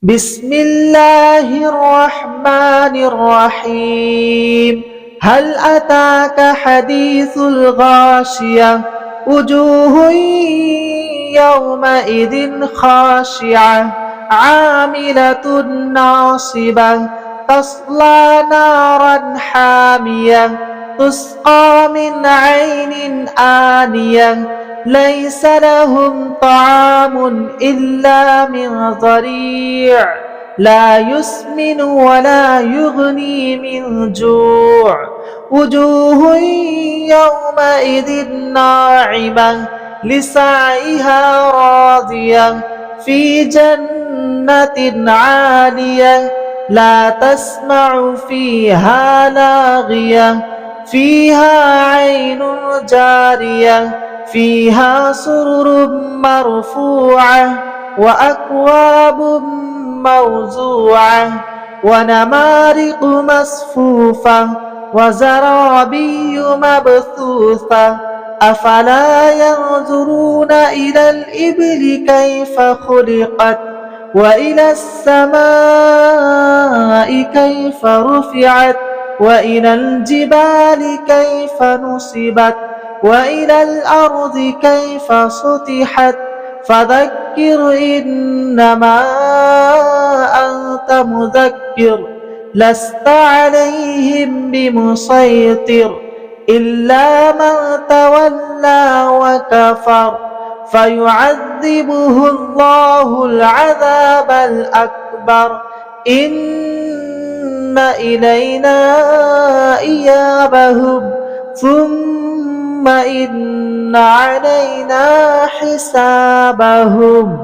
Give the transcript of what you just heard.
بسم الله الرحمن الرحيم. هل أتاك حديث الغاشية؟ وجوه يومئذ خاشعة عاملة ناصبة تصلى نارا حامية تسقى من عين آنية ليس لهم طعام إلا من ضريع لا يسمن ولا يغني من جوع وجوه يومئذ ناعمة لسعيها راضية في جنة عالية لا تسمع فيها لاغية فيها عين جارية فيها سرر مرفوعة وأكواب موزوعة ونمارق مصفوفة وزرابي مبثوثة أفلا ينظرون إلى الإبل كيف خلقت وإلى السماء كيف رفعت وإلى الجبال كيف نصبت وإلى الأرض كيف سطحت فذكر إنما أنت مذكر لست عليهم بمسيطر إلا من تولى وكفر فيعذبه الله العذاب الأكبر إن إلينا إيابهم ثم إن علينا حسابهم.